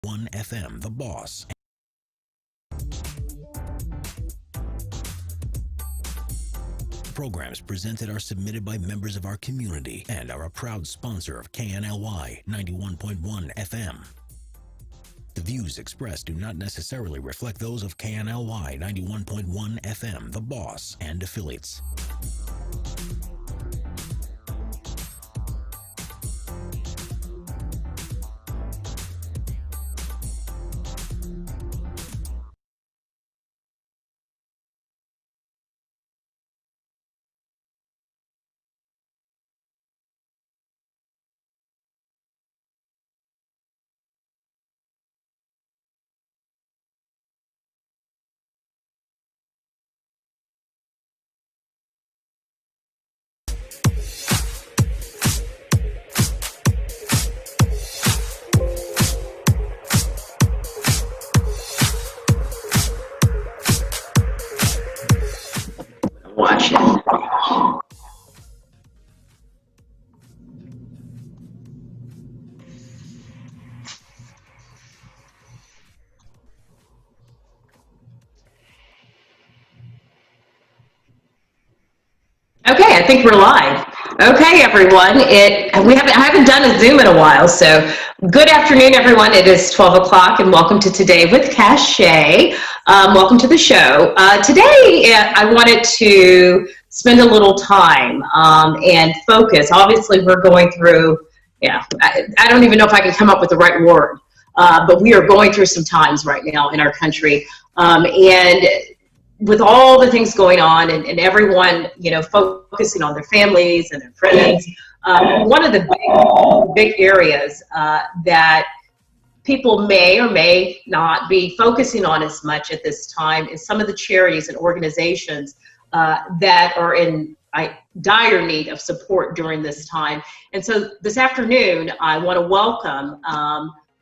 1 FM, The Boss. Programs presented are submitted by members of our community and are a proud sponsor of KNLY 91.1 FM. The views expressed do not necessarily reflect those of KNLY 91.1 FM, The Boss, and affiliates. Watch it. Okay, I think we're live. Okay, everyone. I haven't done a Zoom in a while, so good afternoon, everyone. It is 12 o'clock, and welcome to Today with Kashay. Welcome to the show. Today, I wanted to spend a little time and focus. Obviously, we're going through, I don't even know if I can come up with the right word, but we are going through some times right now in our country. And with all the things going on and everyone, focusing on their families and their friends, one of the big areas that people may or may not be focusing on as much at this time is some of the charities and organizations that are in dire need of support during this time. And so this afternoon, I want to welcome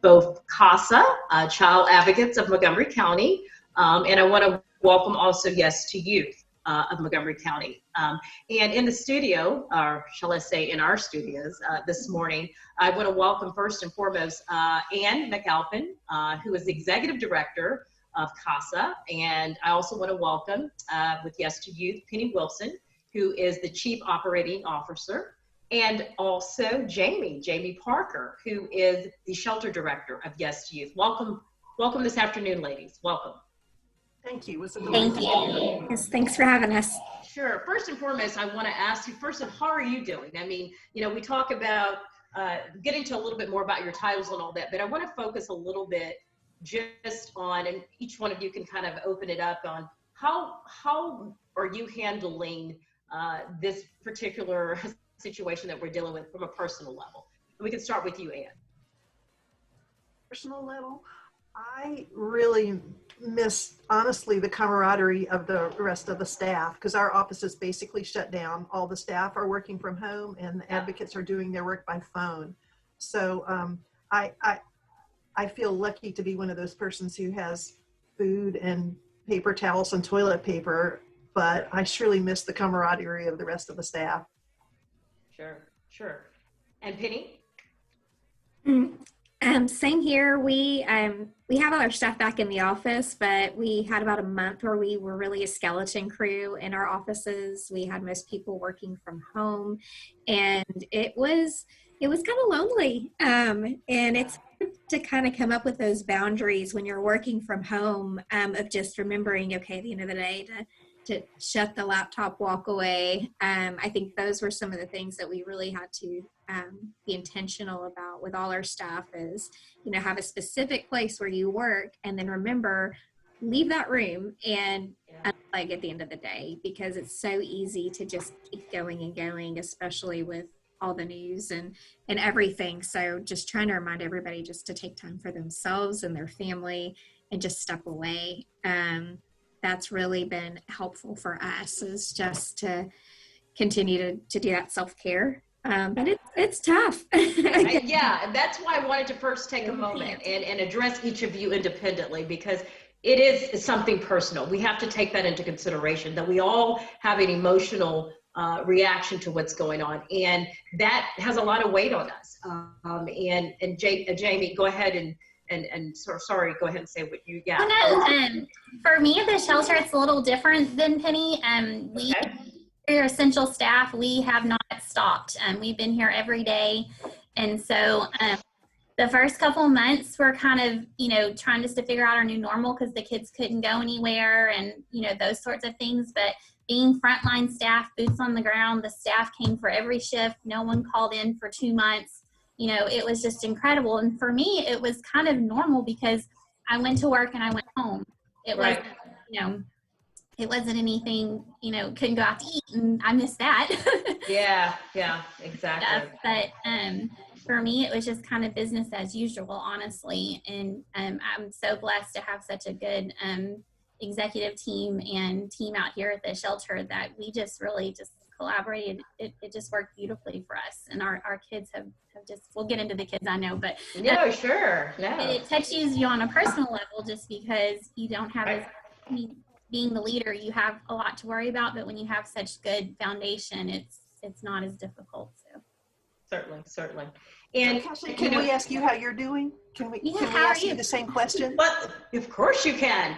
both CASA, Child Advocates of Montgomery County, and I want to welcome also, yes, to Youth of Montgomery County. And in the studio, or shall I say in our studios this morning, I want to welcome first and foremost Ann MCAlpin, who is the Executive Director of CASA. And I also want to welcome, with Yes to Youth, Penny Wilson, who is the Chief Operating Officer. And also Jamie Parker, who is the Shelter Director of Yes to Youth. Welcome this afternoon, ladies. Welcome. Thank you. Thank you. Yes, thanks for having us. Sure. First and foremost, I want to ask you, first of how are you doing? I mean, we talk about getting to a little bit more about your titles and all that, but I want to focus a little bit just on, and each one of you can kind of open it up on how are you handling this particular situation that we're dealing with from a personal level? And we can start with you, Ann. Personal level, I really miss, honestly, the camaraderie of the rest of the staff, because our office is basically shut down. All the staff are working from home, and the advocates are doing their work by phone. So I feel lucky to be one of those persons who has food and paper towels and toilet paper, but I surely miss the camaraderie of the rest of the staff. Sure. And Penny? Same here. We have all our staff back in the office, but we had about a month where we were really a skeleton crew in our offices. We had most people working from home, and it was kind of lonely. And it's hard to kind of come up with those boundaries when you're working from home, of just remembering, okay, at the end of the day, to shut the laptop, walk away. I think those were some of the things that we really had to be intentional about with all our staff is, have a specific place where you work, and then remember, leave that room and unplug at the end of the day, because it's so easy to just keep going and going, especially with all the news and everything. So just trying to remind everybody just to take time for themselves and their family and just step away. That's really been helpful for us, is just to continue to do that self-care. But it's tough. Yeah, that's why I wanted to first take a moment and address each of you independently, because it is something personal. We have to take that into consideration, that we all have an emotional reaction to what's going on, and that has a lot of weight on us. And Jamie, go ahead and and so sorry, go ahead and say what you got. For me at the shelter, it's a little different than Penny. We're essential staff. We have not stopped. We've been here every day. And so the first couple of months we're kind of, trying just to figure out our new normal because the kids couldn't go anywhere and, those sorts of things. But being frontline staff, boots on the ground, the staff came for every shift. No one called in for 2 months. It was just incredible. And for me, it was kind of normal because I went to work and I went home. It was, it wasn't anything, couldn't go out to eat, and I missed that. Yeah, exactly. But for me, it was just kind of business as usual, honestly. And I'm so blessed to have such a good executive team and team out here at the shelter that we just really just collaborated. It just worked beautifully for us. And our kids have just, we'll get into the kids, I know, but no, sure. No. It touches you on a personal level just because you don't have being the leader, you have a lot to worry about, but when you have such good foundation, it's not as difficult. So certainly. And Kashay, can we ask you how you're doing? Can we ask you the same question? But of course you can.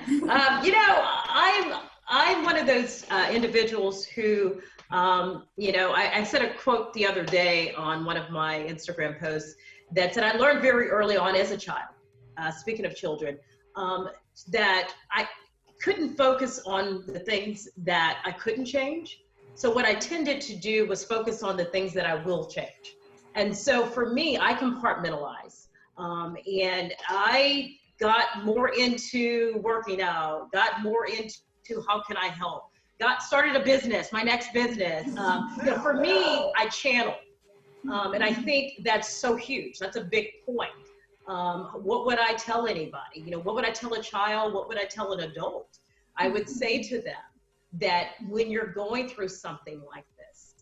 I'm one of those individuals who, I said a quote the other day on one of my Instagram posts that said I learned very early on as a child, speaking of children, that I couldn't focus on the things that I couldn't change. So what I tended to do was focus on the things that I will change. And so for me, I compartmentalize. And I got more into working out, got more into how can I help, started a business, my next business. For me, I channel. And I think that's so huge. That's a big point. What would I tell anybody? What would I tell a child? What would I tell an adult? I would say to them that when you're going through something like this,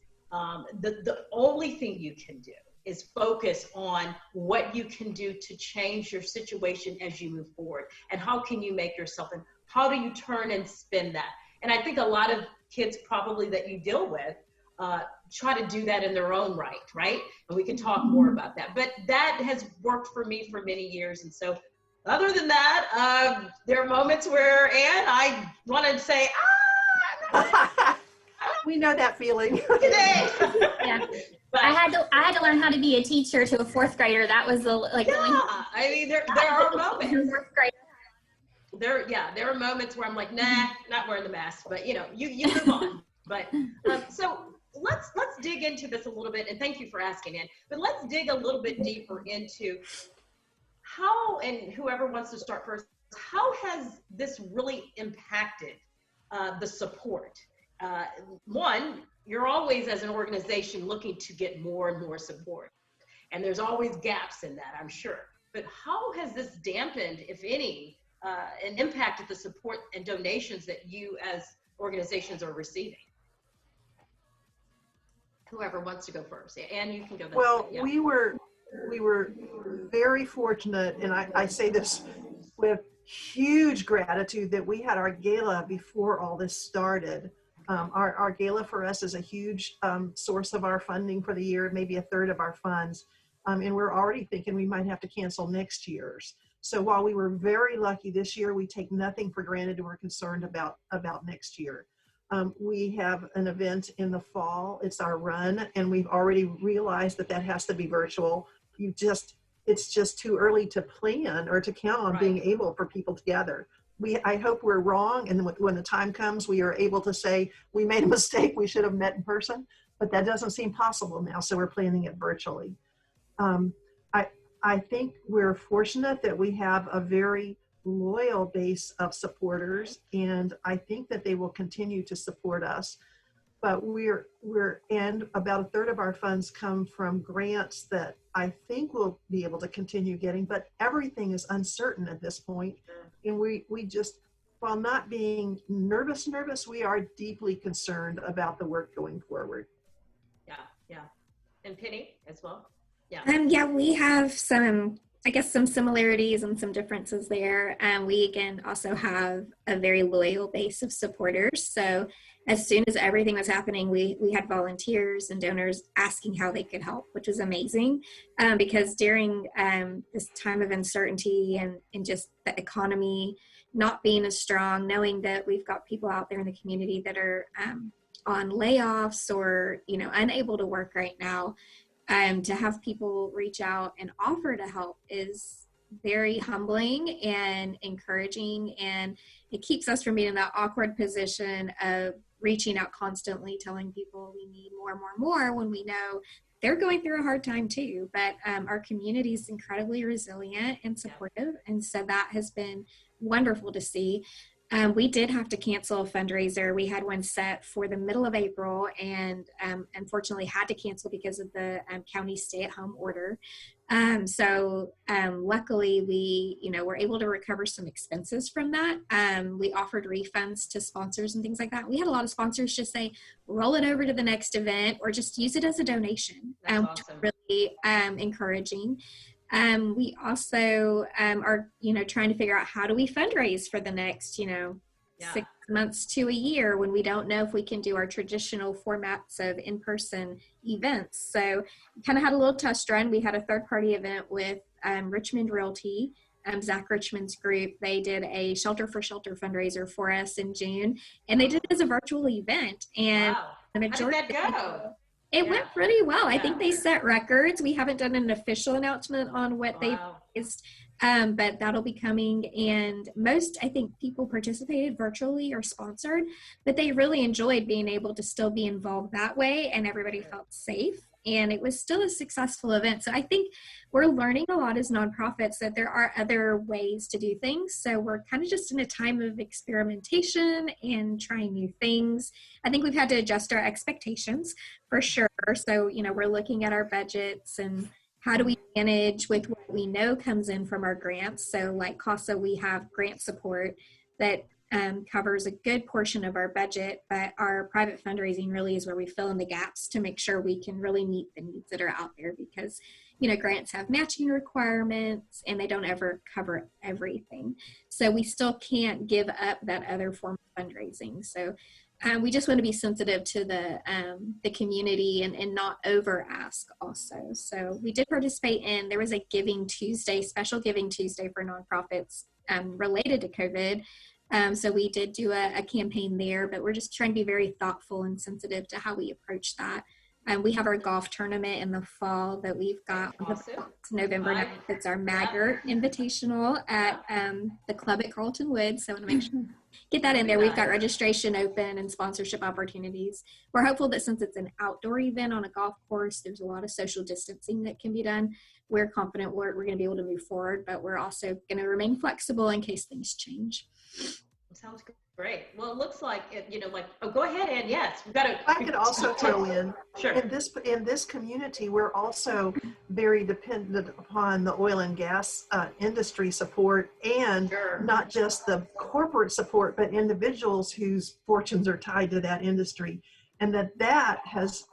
the only thing you can do is focus on what you can do to change your situation as you move forward. And how can you make yourself, and how do you turn and spin that? And I think a lot of kids probably that you deal with try to do that in their own right? And we can talk more about that. But that has worked for me for many years. And so other than that, there are moments where, Ann, I want to say, we know that feeling. Yeah. But I had to learn how to be a teacher to a fourth grader. That was there are moments. Fourth grader. There are moments where I'm like, nah, not wearing the mask, but you move on. But so let's dig into this a little bit, and thank you for asking, Ann. But let's dig a little bit deeper into how, and whoever wants to start first, how has this really impacted the support? One, you're always as an organization looking to get more and more support, and there's always gaps in that, I'm sure. But how has this dampened, if any, and impacted the support and donations that you as organizations are receiving? Whoever wants to go first. Ann, you can go. Well, yeah. we were very fortunate, and I say this with huge gratitude, that we had our gala before all this started. Our gala for us is a huge source of our funding for the year, maybe a third of our funds. And we're already thinking we might have to cancel next year's. So while we were very lucky this year, we take nothing for granted, and we're concerned about next year. We have an event in the fall. It's our run, and we've already realized that has to be virtual. It's just too early to plan or to count on being able for people to gather. I hope we're wrong, and when the time comes, we are able to say we made a mistake, we should have met in person, but that doesn't seem possible now, so we're planning it virtually. I think we're fortunate that we have a very loyal base of supporters, and I think that they will continue to support us. But and about a third of our funds come from grants that I think we'll be able to continue getting, but everything is uncertain at this point. And we just, while not being nervous, we are deeply concerned about the work going forward. Yeah. And Penny as well. Yeah, we have some I guess some similarities and some differences there. We again also have a very loyal base of supporters. So as soon as everything was happening, we had volunteers and donors asking how they could help, which was amazing, because during this time of uncertainty and just the economy not being as strong, knowing that we've got people out there in the community that are on layoffs or, you know, unable to work right now, to have people reach out and offer to help is very humbling and encouraging, and it keeps us from being in that awkward position of reaching out constantly, telling people we need more when we know they're going through a hard time too. But our community is incredibly resilient and supportive, and so that has been wonderful to see. We did have to cancel a fundraiser. We had one set for the middle of April, and unfortunately had to cancel because of the county stay-at-home order. So luckily we, you know, were able to recover some expenses from that. We offered refunds to sponsors and things like that. We had a lot of sponsors just say, roll it over to the next event or just use it as a donation. That's awesome. Really encouraging. We also are, you know, trying to figure out how do we fundraise for the next, you know, 6 months to a year when we don't know if we can do our traditional formats of in-person events. So kind of had a little test run. We had a third-party event with Richmond Realty, Zach Richmond's group. They did a Shelter for Shelter fundraiser for us in June, and they did it as a virtual event. And the majority How did that go? It went pretty well. I think they set records. We haven't done an official announcement on what they've raised, but that'll be coming. And most, I think, people participated virtually or sponsored, but they really enjoyed being able to still be involved that way, and everybody felt safe. And it was still a successful event. So I think we're learning a lot as nonprofits that there are other ways to do things. So we're kind of just in a time of experimentation and trying new things. I think we've had to adjust our expectations for sure. So, you know, we're looking at our budgets and how do we manage with what we know comes in from our grants. So like CASA, we have grant support that covers a good portion of our budget, but our private fundraising really is where we fill in the gaps to make sure we can really meet the needs that are out there, because, you know, grants have matching requirements and they don't ever cover everything. So we still can't give up that other form of fundraising. So we just want to be sensitive to the community and not over ask also. So we did participate in, there was a Giving Tuesday, special Giving Tuesday for nonprofits related to COVID. So we did do a campaign there, but we're just trying to be very thoughtful and sensitive to how we approach that. We have our golf tournament in the fall that we've got November 9th. It's our Maggart Invitational at the club at Carlton Woods. So I want to make sure get that in there. We've got registration open and sponsorship opportunities. We're hopeful that since it's an outdoor event on a golf course, there's a lot of social distancing that can be done. We're confident we're going to be able to move forward, but we're also going to remain flexible in case things change. Sounds great. Well, it looks like it, you know, like, oh, go ahead, Ann. Yes, we've got to. I could also throw in, sure. in this community, we're also very dependent upon the oil and gas industry support, and not just the corporate support, but individuals whose fortunes are tied to that industry, and that has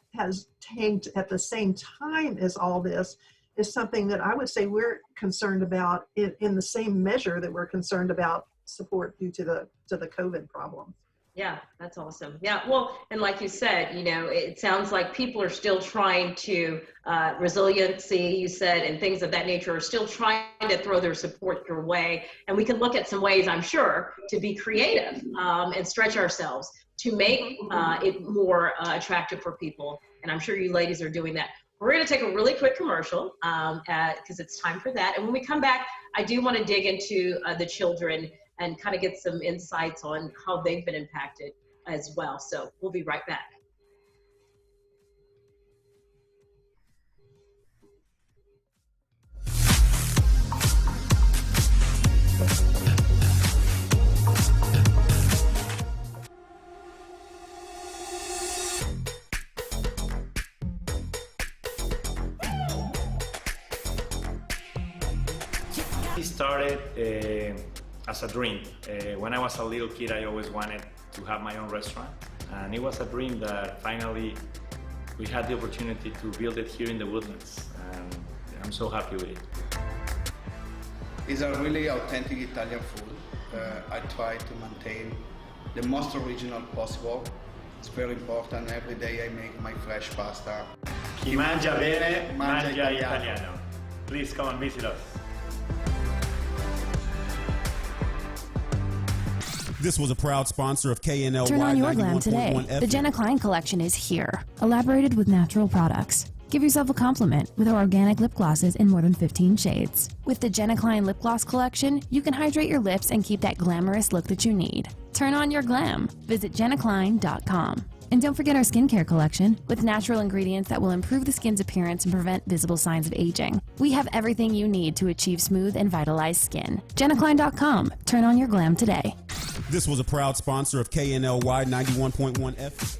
tanked at the same time as all this is something that I would say we're concerned about in the same measure that we're concerned about support due to the COVID problem. Yeah, that's awesome. Yeah, well, and like you said, you know, it sounds like people are still trying to, resiliency, you said, and things of that nature are still trying to throw their support your way. And we can look at some ways, I'm sure, to be creative and stretch ourselves to make it more attractive for people. And I'm sure you ladies are doing that. We're going to take a really quick commercial because it's time for that. And when we come back, I do want to dig into the children and kind of get some insights on how they've been impacted as well. So we'll be right back. It started as a dream. When I was a little kid, I always wanted to have my own restaurant. And it was a dream that finally we had the opportunity to build it here in the Woodlands. And I'm so happy with it. It's a really authentic Italian food. I try to maintain the most original possible. It's very important. Every day I make my fresh pasta. Chi mangia bene, mangia italiano. italiano. Please come and visit us. This was a proud sponsor of KNLY. Turn on your glam today. The Jenna Klein collection is here, elaborated with natural products. Give yourself a compliment with our organic lip glosses in more than 15 shades. With the Jenna Klein lip gloss collection, you can hydrate your lips and keep that glamorous look that you need. Turn on your glam. Visit jennaklein.com. And don't forget our skincare collection with natural ingredients that will improve the skin's appearance and prevent visible signs of aging. We have everything you need to achieve smooth and vitalized skin. jennaklein.com. Turn on your glam today. This was a proud sponsor of KNLY 91.1 FM.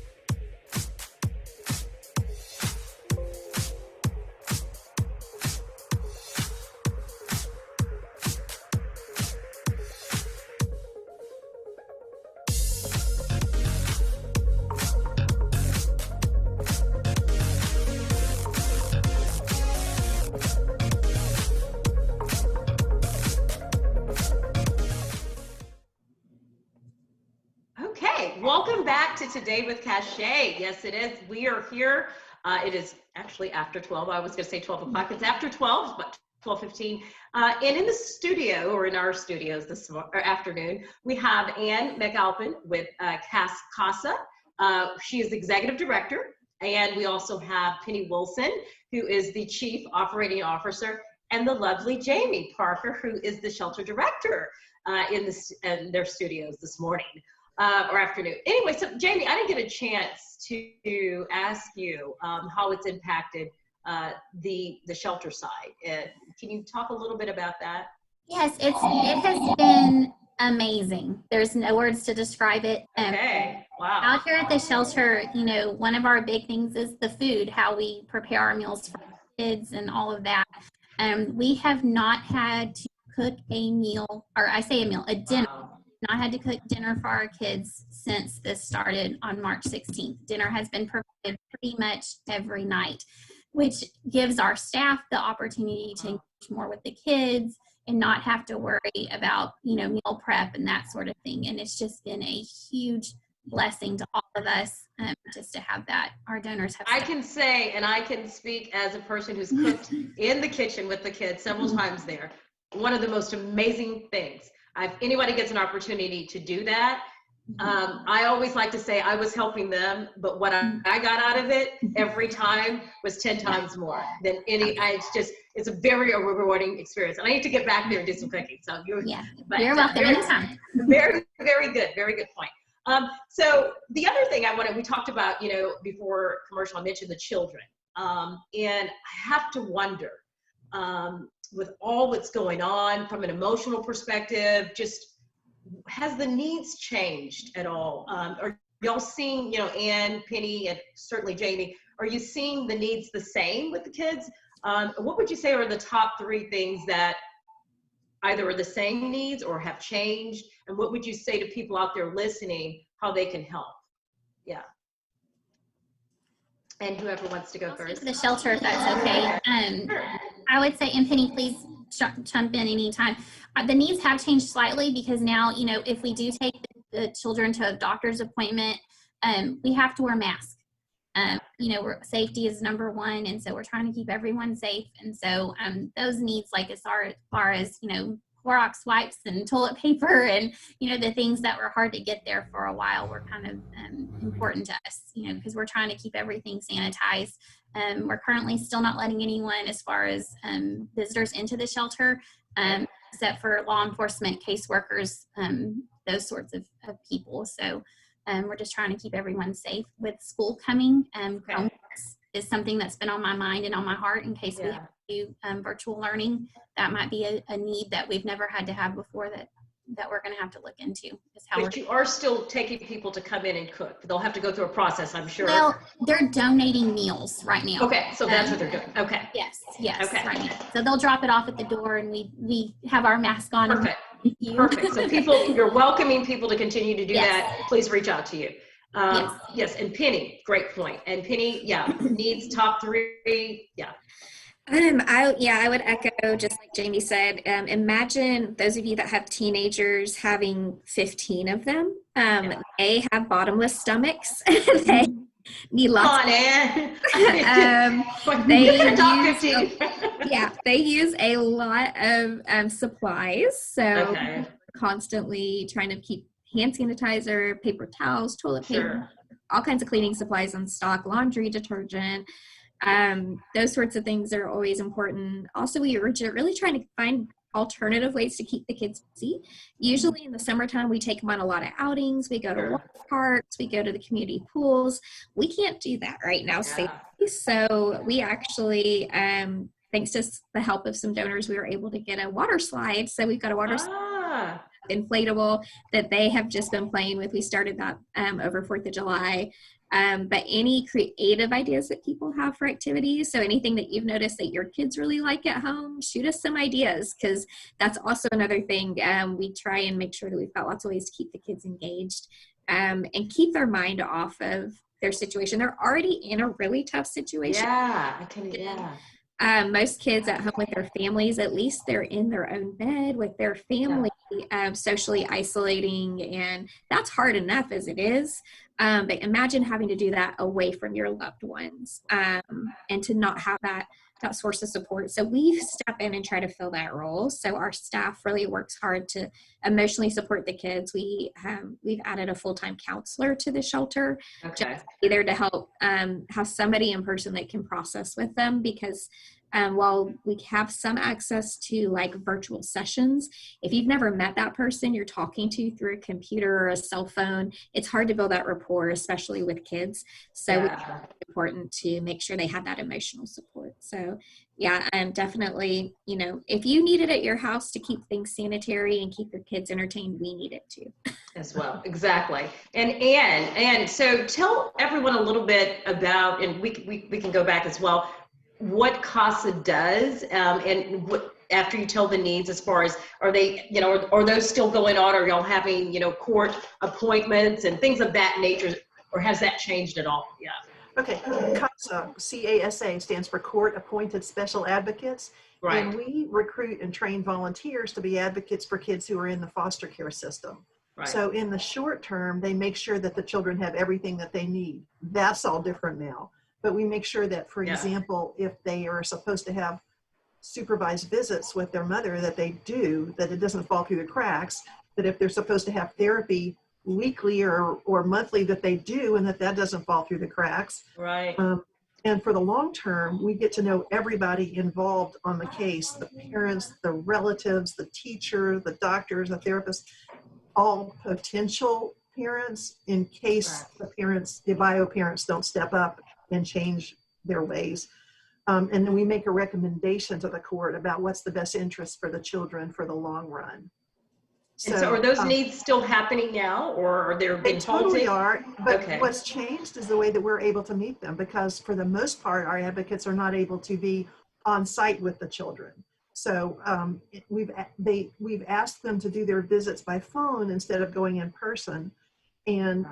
Welcome back to Today with Kashay. Yes, it is. We are here. It is actually after 12. I was going to say 12 o'clock. It's after 12, but 12:15. And in the studio, or in our studios this afternoon, we have Ann MCAlpin with CASA. She is Executive Director. And we also have Penny Wilson, who is the Chief Operating Officer, and the lovely Jamie Parker, who is the Shelter Director in their studios this morning. Or afternoon. Anyway, so Jamie, I didn't get a chance to ask you how it's impacted the shelter side. Can you talk a little bit about that? Yes, it has been amazing. There's no words to describe it. Okay, wow. Out here at the shelter, you know, one of our big things is the food, how we prepare our meals for kids and all of that. We have not had to cook a meal, or I say a meal, a dinner. Wow. Not had to cook dinner for our kids since this started on March 16th. Dinner has been provided pretty much every night, which gives our staff the opportunity to engage more with the kids and not have to worry about, you know, meal prep and that sort of thing. And it's just been a huge blessing to all of us just to have that. Our donors have. I can say, and I can speak as a person who's cooked in the kitchen with the kids several times there. One of the most amazing things. If anybody gets an opportunity to do that, I always like to say I was helping them, but what I got out of it every time was 10 times more than any. It's a very rewarding experience, and I need to get back there and do some cooking. So you're welcome anytime. Very, very good point. So the other thing we talked about, you know, before commercial, I mentioned the children, and I have to wonder. With all that's going on from an emotional perspective, just has the needs changed at all? Are y'all seeing, you know, Ann, Penny, and certainly Jamie, are you seeing the needs the same with the kids? What would you say are the top 3 things that either are the same needs or have changed? And what would you say to people out there listening, how they can help? Yeah. And whoever wants to go I'll first. speak to the shelter, if that's okay. I would say, and Penny, please jump in anytime. The needs have changed slightly because now, you know, if we do take the children to a doctor's appointment, we have to wear masks. You know, safety is number one, and so we're trying to keep everyone safe. And so those needs, like as far as, you know, Clorox wipes and toilet paper and, you know, the things that were hard to get there for a while were kind of important to us, you know, because we're trying to keep everything sanitized. We're currently still not letting anyone as far as visitors into the shelter, except for law enforcement, caseworkers, those sorts of people. So we're just trying to keep everyone safe. With school coming, Chromebooks is something that's been on my mind and on my heart in case we have to do virtual learning. That might be a need that we've never had to have before that we're going to have to look into. But you are still taking people to come in and cook. They'll have to go through a process, I'm sure. Well, they're donating meals right now. Okay, so that's what they're doing. Okay. Yes, Okay. right now. So they'll drop it off at the door, and we have our mask on. Perfect. Perfect. So you're welcoming people to continue to do Yes. that. Please reach out to you. Yes. And Penny, great point. And Penny, needs top 3. Yeah. I would echo just like Jamie said. Imagine those of you that have teenagers having 15 of them. They have bottomless stomachs. They need lots. Come on, Ann. They use a lot of supplies. So constantly trying to keep hand sanitizer, paper towels, toilet paper, all kinds of cleaning supplies in stock, laundry detergent. Those sorts of things are always important. Also, we are really trying to find alternative ways to keep the kids busy. Usually in the summertime, we take them on a lot of outings. We go to water parks, we go to the community pools. We can't do that right now safely. So we actually, thanks to the help of some donors, we were able to get a water slide. So we've got a water slide, inflatable, that they have just been playing with. We started that over 4th of July. But any creative ideas that people have for activities, so anything that you've noticed that your kids really like at home, shoot us some ideas, because that's also another thing. We try and make sure that we've got lots of ways to keep the kids engaged and keep their mind off of their situation. They're already in a really tough situation. Most kids at home with their families, at least they're in their own bed with their family, socially isolating, and that's hard enough as it is. But imagine having to do that away from your loved ones, and to not have that source of support. So we step in and try to fill that role. So our staff really works hard to emotionally support the kids. We've added a full-time counselor to the shelter, just to be there to help have somebody in person that can process with them, because while we have some access to like virtual sessions, if you've never met that person you're talking to through a computer or a cell phone, it's hard to build that rapport, especially with kids. So it's important to make sure they have that emotional support. So definitely, if you need it at your house to keep things sanitary and keep your kids entertained, we need it too. As well, exactly. And Ann, so tell everyone a little bit about, and we can go back as well, what CASA does, and what, after you tell the needs, as far as, are they, are those still going on? Are y'all having, court appointments and things of that nature, or has that changed at all? Yeah. Okay, CASA, C-A-S-A, stands for Court Appointed Special Advocates. Right. And we recruit and train volunteers to be advocates for kids who are in the foster care system. Right. So in the short term, they make sure that the children have everything that they need. That's all different now. But we make sure that, for example, if they are supposed to have supervised visits with their mother, that they do, that it doesn't fall through the cracks, that if they're supposed to have therapy weekly or monthly, that they do, and that doesn't fall through the cracks. Right. And for the long term, we get to know everybody involved on the case, the parents, the relatives, the teacher, the doctors, the therapists, all potential parents, in case the bio parents don't step up and change their ways. And then we make a recommendation to the court about what's the best interest for the children for the long run. So are those needs still happening now, or are they being halted? Totally are, but what's changed is the way that we're able to meet them, because for the most part, our advocates are not able to be on site with the children. So we've asked them to do their visits by phone instead of going in person. And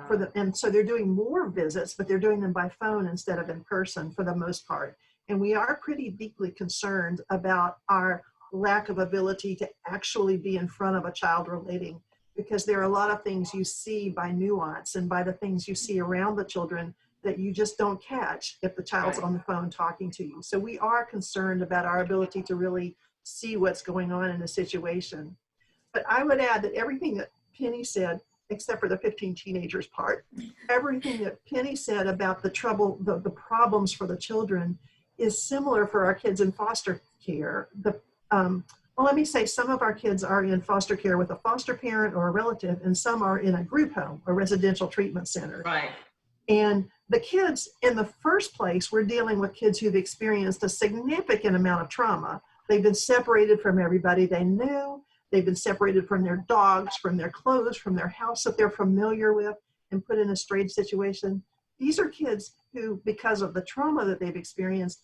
so they're doing more visits, but they're doing them by phone instead of in person for the most part. And we are pretty deeply concerned about our lack of ability to actually be in front of a child relating, because there are a lot of things you see by nuance and by the things you see around the children that you just don't catch if the child's on the phone talking to you. So we are concerned about our ability to really see what's going on in the situation. But I would add that everything that Penny said, except for the 15 teenagers part, everything that Penny said about the trouble, the problems for the children is similar for our kids in foster care. Well, let me say, some of our kids are in foster care with a foster parent or a relative, and some are in a group home or residential treatment center. Right. And the kids, in the first place, we're dealing with kids who've experienced a significant amount of trauma. They've been separated from everybody they knew. They've been separated from their dogs, from their clothes, from their house that they're familiar with, and put in a strange situation. These are kids who, because of the trauma that they've experienced,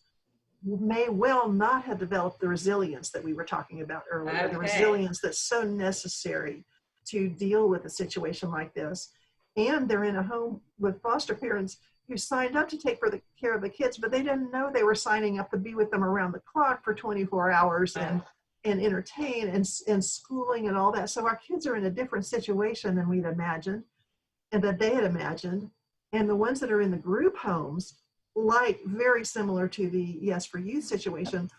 may well not have developed the resilience that we were talking about earlier, the resilience that's so necessary to deal with a situation like this. And they're in a home with foster parents who signed up to take care of the kids, but they didn't know they were signing up to be with them around the clock for 24 hours and entertain and schooling and all that. So our kids are in a different situation than we'd imagined and that they had imagined. And the ones that are in the group homes, like very similar to the Yes for Youth situation,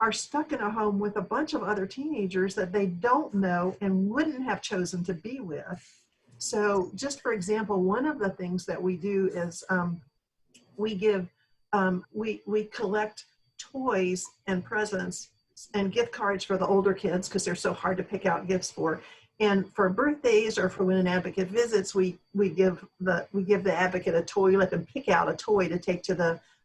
are stuck in a home with a bunch of other teenagers that they don't know and wouldn't have chosen to be with. So just for example, one of the things that we do is we collect toys and presents and gift cards for the older kids because they're so hard to pick out gifts for. And for birthdays or for when an advocate visits, we give the advocate a toy. We let them pick out a toy to take to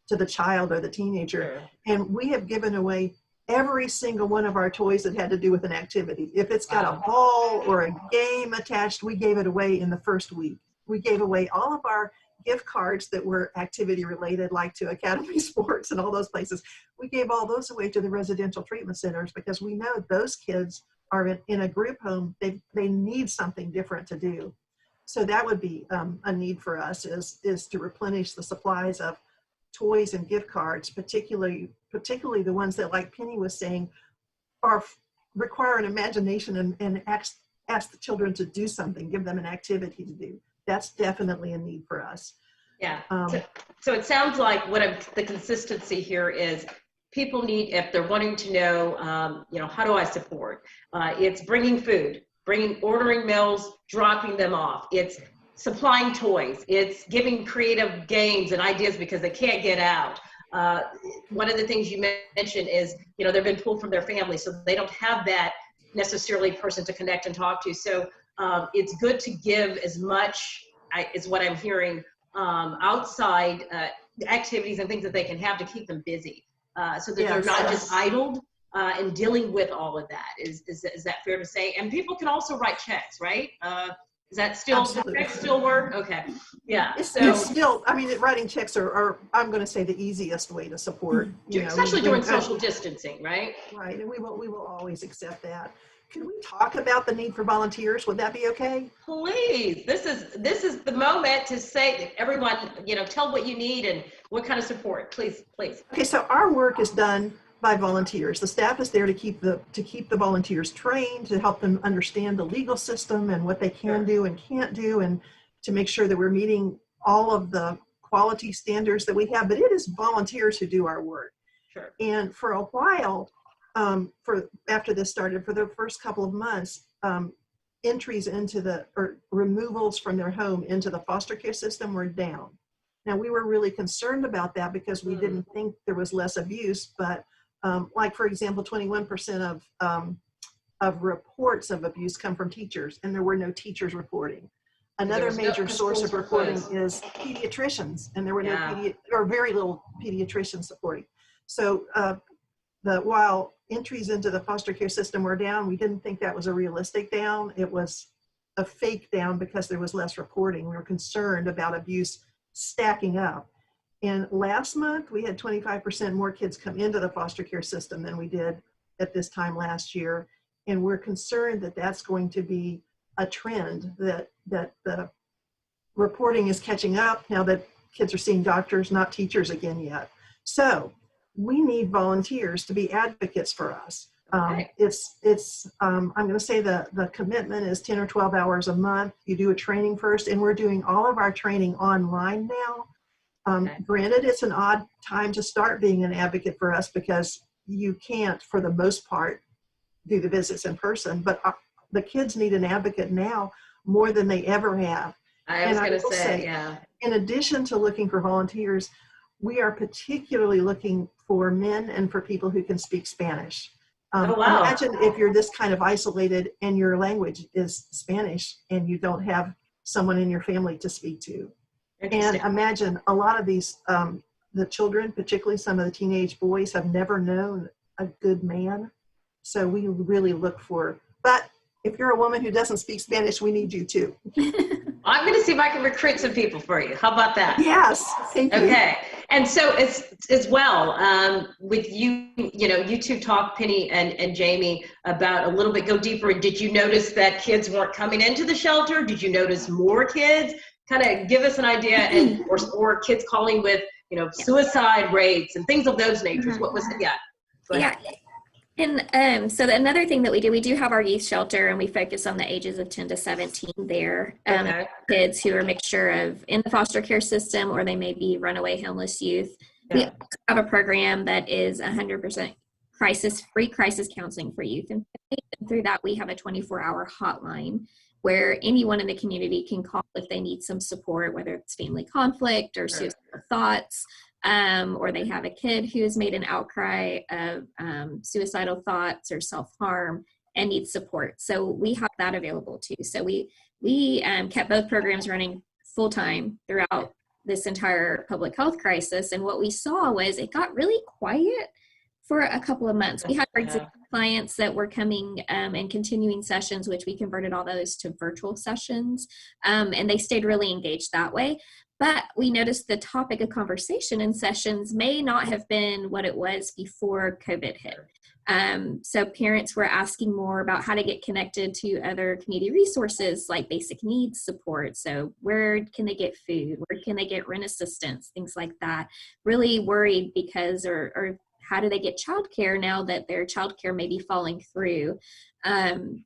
the child or the teenager. And we have given away every single one of our toys that had to do with an activity. If it's got a ball or a game attached, we gave it away in the first week. We gave away all of our gift cards that were activity related, like to Academy Sports and all those places. We gave all those away to the residential treatment centers because we know those kids are in a group home. They need something different to do. So that would be a need for us is to replenish the supplies of toys and gift cards, particularly the ones that, like Penny was saying, require an imagination and ask the children to do something, give them an activity to do. That's definitely a need for us. Yeah. So it sounds like the consistency here is people need, if they're wanting to know, how do I support? It's bringing food, ordering meals, dropping them off. It's supplying toys. It's giving creative games and ideas because they can't get out. One of the things you mentioned is, they've been pulled from their family, so they don't have that necessarily person to connect and talk to. So it's good to give as much, is what I'm hearing, outside activities and things that they can have to keep them busy. So that they're not just idled and dealing with all of that. Is that fair to say? And people can also write checks, right? Is that still, does checks still work? Okay. Yeah. It's still, writing checks are I'm going to say the easiest way to support. Especially during social distancing, right? Right. And we will always accept that. Can we talk about the need for volunteers? Would that be okay? Please. This is the moment to say, everyone, tell what you need and what kind of support. Please. Okay. So our work is done by volunteers. The staff is there to keep the volunteers trained, to help them understand the legal system and what they can do and can't do, and to make sure that we're meeting all of the quality standards that we have. But it is volunteers who do our work. Sure. And for a while, after this started, for the first couple of months, entries or removals from their home into the foster care system were down. Now, we were really concerned about that because we didn't think there was less abuse, but like, for example, 21% of reports of abuse come from teachers, and there were no teachers reporting. Another major source of reporting is pediatricians, and there were or very little pediatricians supporting. So while entries into the foster care system were down, we didn't think that was a realistic down. It was a fake down because there was less reporting. We were concerned about abuse stacking up. And last month, we had 25% more kids come into the foster care system than we did at this time last year. And we're concerned that that's going to be a trend, that the reporting is catching up now that kids are seeing doctors, not teachers again yet. So we need volunteers to be advocates for us. I'm going to say the commitment is 10 or 12 hours a month. You do a training first, and we're doing all of our training online now. Granted, it's an odd time to start being an advocate for us because you can't, for the most part, do the visits in person, but the kids need an advocate now more than they ever have. I was going to say, yeah. In addition to looking for volunteers, we are particularly looking for men and for people who can speak Spanish. Imagine if you're this kind of isolated and your language is Spanish and you don't have someone in your family to speak to. And imagine a lot of these, the children, particularly some of the teenage boys, have never known a good man. So we really look for, but if you're a woman who doesn't speak Spanish, we need you too. I'm going to see if I can recruit some people for you. How about that? Yes. Thank you. Okay. And so as well, with you, you two talk, Penny and Jamie, about a little bit, go deeper. Did you notice that kids weren't coming into the shelter? Did you notice more kids kind of give us an idea, and or kids calling with, suicide rates and things of those natures. What was it? Yeah. Yeah. And so another thing that we do have our youth shelter, and we focus on the ages of 10 to 17 there. Kids who are a mixture of in the foster care system, or they may be runaway homeless youth. Yeah. We also have a program that is 100% free crisis counseling for youth. And through that, we have a 24-hour hotline where anyone in the community can call if they need some support, whether it's family conflict or suicidal thoughts, or they have a kid who has made an outcry of suicidal thoughts or self-harm and needs support. So we have that available too. So we kept both programs running full-time throughout this entire public health crisis. And what we saw was it got really quiet for a couple of months. We had existing clients that were coming and continuing sessions, which we converted all those to virtual sessions, and they stayed really engaged that way. But we noticed the topic of conversation in sessions may not have been what it was before COVID hit. So parents were asking more about how to get connected to other community resources like basic needs support. So where can they get food? Where can they get rent assistance? Things like that. Really worried because, or how do they get childcare now that their childcare may be falling through?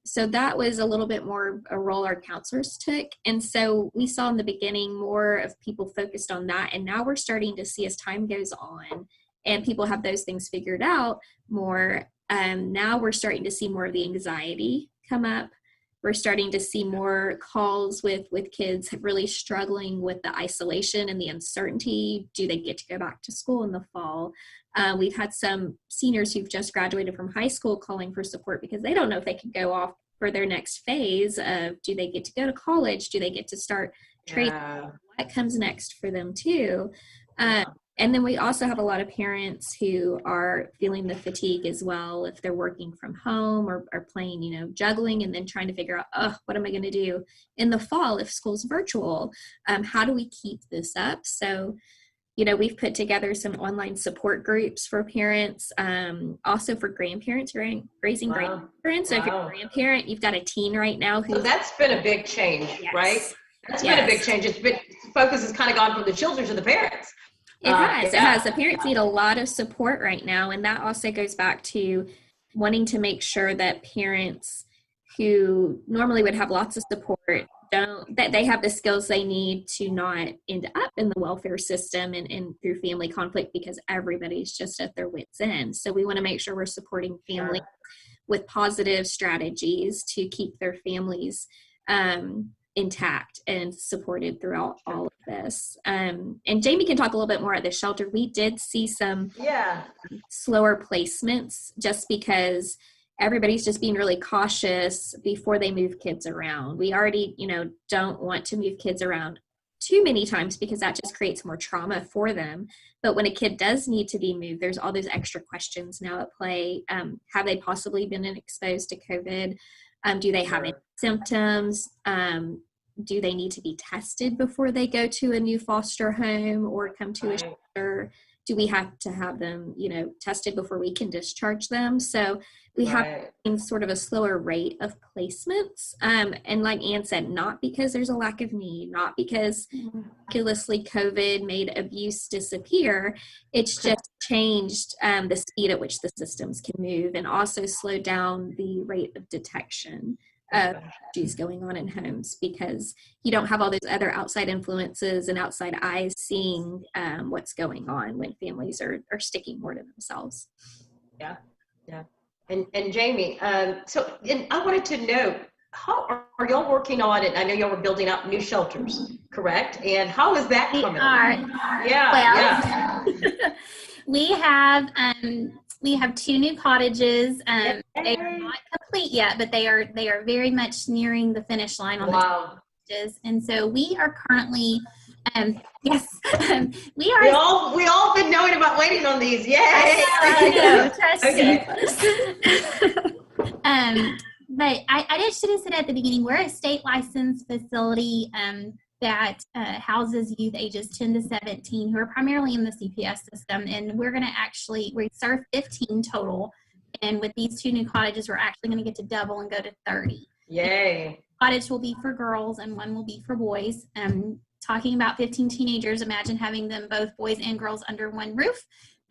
So that was a little bit more a role our counselors took. And so we saw in the beginning more of people focused on that. And now we're starting to see as time goes on and people have those things figured out more. Now we're starting to see more of the anxiety come up. We're starting to see more calls with kids really struggling with the isolation and the uncertainty. Do they get to go back to school in the fall? We've had some seniors who've just graduated from high school calling for support because they don't know if they can go off for their next phase of, do they get to go to college? Do they get to start trading? What comes next for them too? And then we also have a lot of parents who are feeling the fatigue as well if they're working from home or playing, juggling and then trying to figure out, what am I going to do in the fall if school's virtual? How do we keep this up? So, we've put together some online support groups for parents, also for grandparents, raising grandparents. So if you're a grandparent, you've got a teen right now. So that's been a big change, right? That's been a big change. Focus has kind of gone from the children to the parents. It has. The parents need a lot of support right now. And that also goes back to wanting to make sure that parents who normally would have lots of support that they have the skills they need to not end up in the welfare system and through family conflict because everybody's just at their wits' end. So we want to make sure we're supporting families with positive strategies to keep their families intact and supported throughout all of this. And Jamie can talk a little bit more at the shelter. We did see some slower placements just because everybody's just being really cautious before they move kids around. We already, don't want to move kids around too many times because that just creates more trauma for them. But when a kid does need to be moved, there's all those extra questions now at play. Have they possibly been exposed to COVID? Do they have any symptoms? Do they need to be tested before they go to a new foster home or come to a shelter? Do we have to have them, tested before we can discharge them? So we have sort of a slower rate of placements. And like Ann said, not because there's a lack of need, not because miraculously COVID made abuse disappear. It's just changed the speed at which the systems can move and also slowed down the rate of detection of issues going on in homes because you don't have all those other outside influences and outside eyes seeing what's going on when families are sticking more to themselves. Yeah. And Jamie, so I wanted to know, how are y'all working on it? I know y'all were building up new shelters, correct? And how is that coming along? We have 2 new cottages. They are not complete yet, but they are very much nearing the finish line on the cottages. And so we are currently, we all been knowing about waiting on these. Yay! I know, trust me. But I should have said at the beginning, we're a state licensed facility that houses youth ages 10 to 17 who are primarily in the CPS system. And we're going to we serve 15 total. And with these 2 new cottages, we're actually going to get to double and go to 30. Yay. Cottage will be for girls and one will be for boys. talking about 15 teenagers, imagine having them both boys and girls under one roof.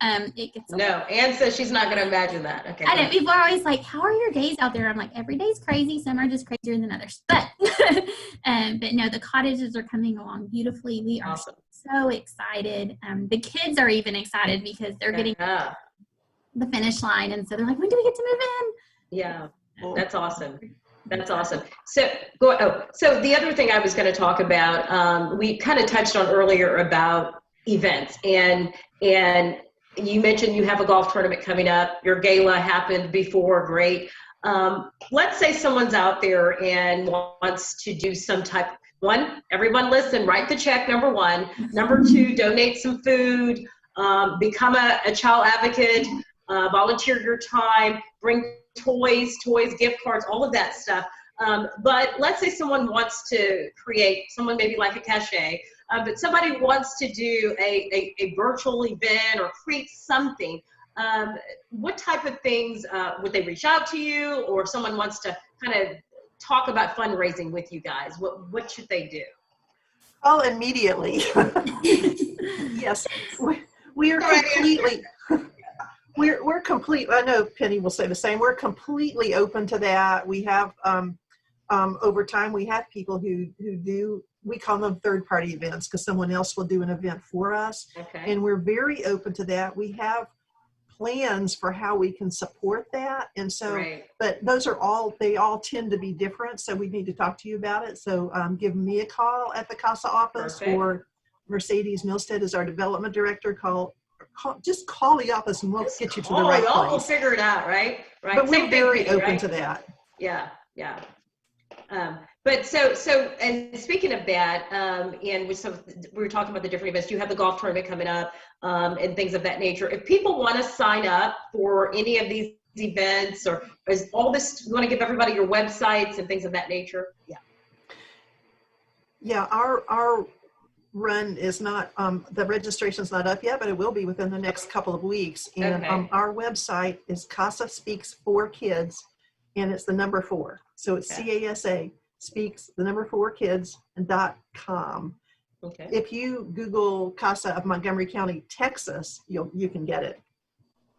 It gets no, Ann says she's not going to imagine that. Okay. I know people are always like, how are your days out there? I'm like, every day's crazy. Some are just crazier than others. But no, the cottages are coming along beautifully. We are so excited. The kids are even excited because they're getting the finish line. And so they're like, when do we get to move in? Yeah, that's awesome. That's awesome. So the other thing I was going to talk about, we kind of touched on earlier about events, and you mentioned you have a golf tournament coming up. Your gala happened before, great. Let's say someone's out there and wants to do some type, everyone listen, write the check, number one. Number two, donate some food, become a child advocate, volunteer your time, bring toys, gift cards, all of that stuff. But let's say someone wants to create, someone maybe like a Kashay, but somebody wants to do a virtual event or create something. What type of things would they reach out to you, or if someone wants to kind of talk about fundraising with you guys, what should they do? Call immediately. Yes, we are completely. We're complete. I know Penny will say the same. We're completely open to that. We have over time we have people who do. We call them third-party events because someone else will do an event for us. Okay. And we're very open to that. We have plans for how we can support that. And so, but those are they all tend to be different. So we need to talk to you about it. So give me a call at the CASA office, or Mercedes Milstead is our development director. Just call the office and we'll get you to the right place. We'll figure it out, right? But we're very open to that. Yeah. But so, and speaking of that, and we were talking about the different events. You have the golf tournament coming up, and things of that nature. If people want to sign up for any of these events, or is all this, you want to give everybody your websites and things of that nature? Yeah, our run is not, the registration's not up yet, but it will be within the next couple of weeks. And our website is CASA Speaks for Kids, and it's the number 4. So it's CASA Speaks, the number 4 kids.com. Okay. If you Google CASA of Montgomery County, Texas, you can get it.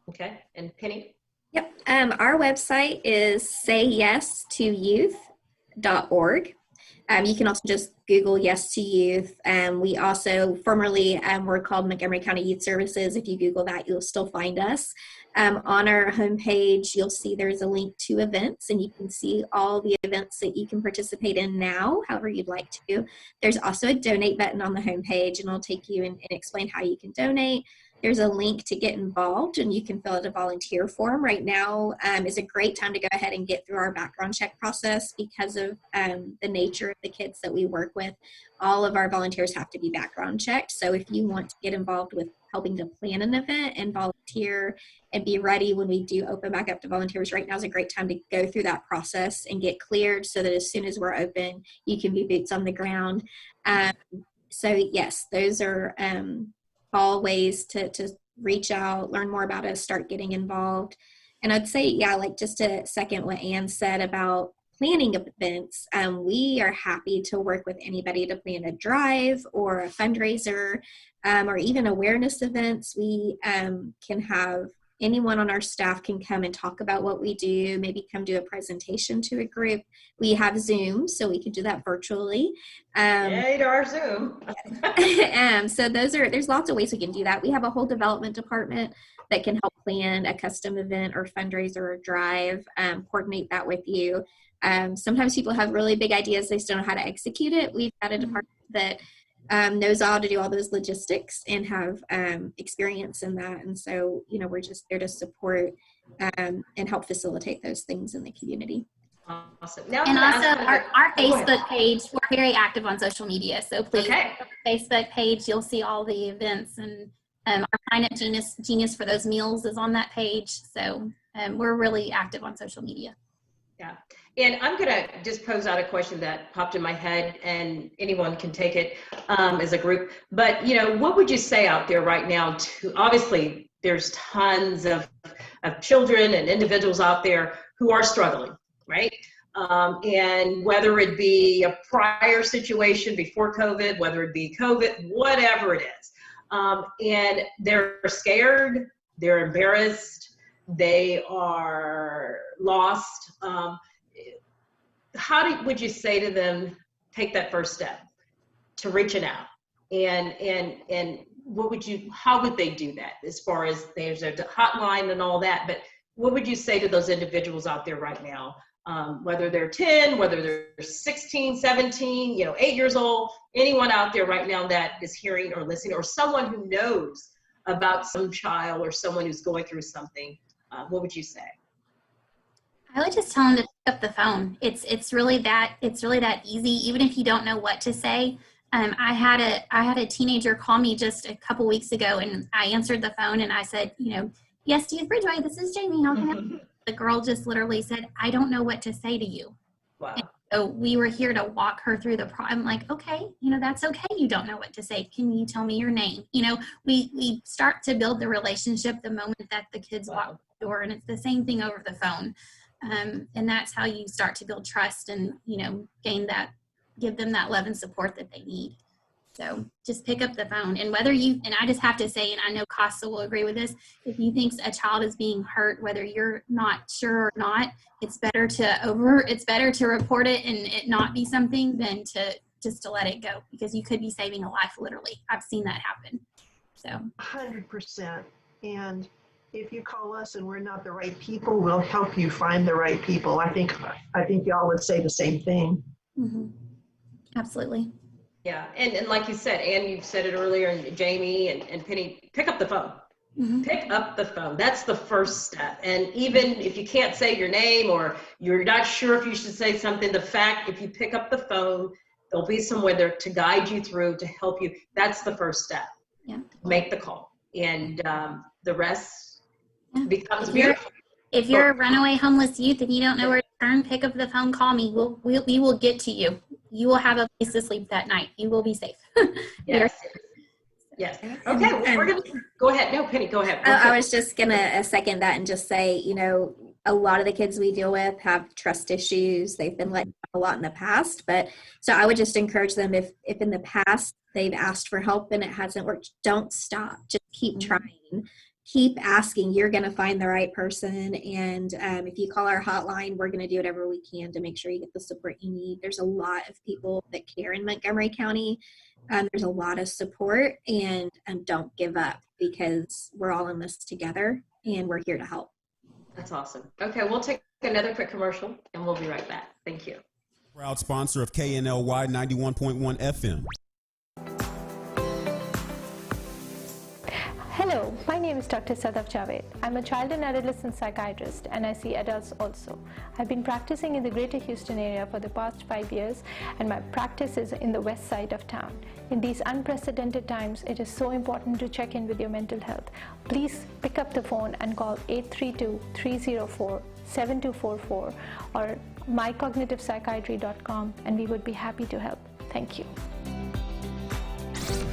Okay. And Penny? Yep. Our website is sayyes2youth.org. You can also just Google Yes to Youth. We also formerly were called Montgomery County Youth Services. If you Google that, you'll still find us. On our homepage, you'll see there's a link to events, and you can see all the events that you can participate in now, however you'd like to. There's also a donate button on the homepage, and it'll take you and explain how you can donate. There's a link to get involved, and you can fill out a volunteer form. Right now is a great time to go ahead and get through our background check process because of the nature of the kids that we work with. All of our volunteers have to be background checked. So if you want to get involved with helping to plan an event and volunteer and be ready when we do open back up to volunteers, right now is a great time to go through that process and get cleared so that as soon as we're open, you can be boots on the ground. So yes, those are all ways to reach out, learn more about us, start getting involved. And I'd say, like just to second what Ann said about planning events, we are happy to work with anybody to plan a drive or a fundraiser, or even awareness events. We can have anyone on our staff can come and talk about what we do, maybe come do a presentation to a group. We have Zoom, so we can do that virtually. Yay to our Zoom. So there's lots of ways we can do that. We have a whole development department that can help plan a custom event or fundraiser or drive, coordinate that with you. Sometimes people have really big ideas, they still don't know how to execute it. We've got a department that knows how to do all those logistics and have experience in that. And so, we're just there to support and help facilitate those things in the community. Awesome. Now, and also our Facebook page, we're very active on social media. So please, Facebook page, you'll see all the events, and our Sign Up Genius for those meals is on that page. So we're really active on social media. Yeah. And I'm going to just pose out a question that popped in my head, and anyone can take it as a group. But, what would you say out there right now obviously there's tons of children and individuals out there who are struggling, right? And whether it be a prior situation before COVID, whether it be COVID, whatever it is. And they're scared, they're embarrassed, they are lost. Would you say to them, take that first step to reaching out? And how would they do that, as far as there's a hotline and all that, but what would you say to those individuals out there right now, whether they're 10, whether they're 16, 17, 8 years old, anyone out there right now that is hearing or listening, or someone who knows about some child or someone who's going through something, what would you say? I would just tell them to pick up the phone. It's really that easy, even if you don't know what to say. I had a teenager call me just a couple weeks ago, and I answered the phone and I said, yes, Youth Bridgeway, this is Jamie. How can I help you? The girl just literally said, I don't know what to say to you. Wow. And so we were here to walk her through the problem. I'm like, okay, that's okay. You don't know what to say. Can you tell me your name? We start to build the relationship the moment that the kids walk the door, and it's the same thing over the phone. And that's how you start to build trust and, give them that love and support that they need. So just pick up the phone. And and I just have to say, and I know CASA will agree with this, if you think a child is being hurt, whether you're not sure or not, it's better to report it and it not be something than to let it go, because you could be saving a life, literally. I've seen that happen. So 100%. And if you call us and we're not the right people, we'll help you find the right people. I think y'all would say the same thing. Mm-hmm. Absolutely. Yeah, and like you said, Ann, you said it earlier, and Jamie and Penny, pick up the phone. Mm-hmm. Pick up the phone. That's the first step. And even if you can't say your name or you're not sure if you should say something, the fact, if you pick up the phone, there'll be someone there to guide you through, to help you. That's the first step. Yeah. Make the call. And the rest becomes beautiful. If you're a runaway homeless youth and you don't know where to turn, pick up the phone, call me. We will get to you. You will have a place to sleep that night. You will be safe. Yes. Yes. Okay. Well, we're going to go ahead. No, Penny, go ahead. I was just going to second that and just say, a lot of the kids we deal with have trust issues. They've been let down a lot in the past. But so I would just encourage them, if in the past they've asked for help and it hasn't worked, don't stop. Just keep trying. Keep asking. You're going to find the right person. And if you call our hotline, we're going to do whatever we can to make sure you get the support you need. There's a lot of people that care in Montgomery County. There's a lot of support, and don't give up, because we're all in this together and we're here to help. That's awesome. Okay, we'll take another quick commercial and we'll be right back. Thank you. Proud sponsor of KNLY 91.1 FM. Hello, my name is Dr. Sadaf Javed. I'm a child and adolescent psychiatrist, and I see adults also. I've been practicing in the greater Houston area for the past 5 years, and my practice is in the west side of town. In these unprecedented times, it is so important to check in with your mental health. Please pick up the phone and call 832-304-7244 or mycognitivepsychiatry.com, and we would be happy to help. Thank you.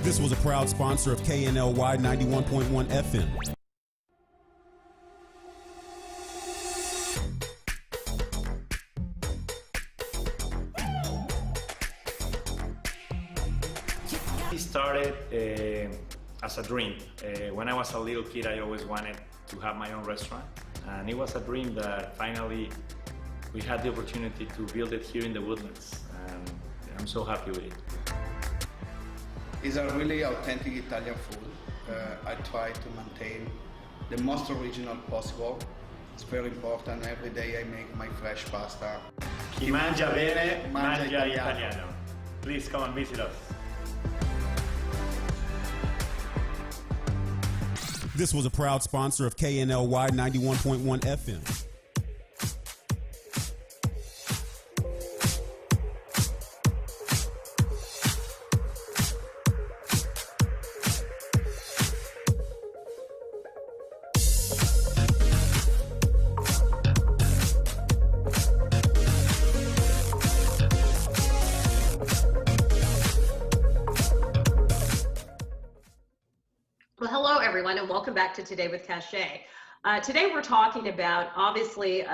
This was a proud sponsor of KNLY 91.1 FM. It started as a dream. When I was a little kid, I always wanted to have my own restaurant. And it was a dream that finally we had the opportunity to build it here in the Woodlands. And I'm so happy with it. It's a really authentic Italian food. I try to maintain the most original possible. It's very important. Every day I make my fresh pasta. Chi mangia bene, mangia italiano. Please come and visit us. This was a proud sponsor of KNLY 91.1 FM. Well, hello everyone, and welcome back to Today with Kashay. Today we're talking about, obviously,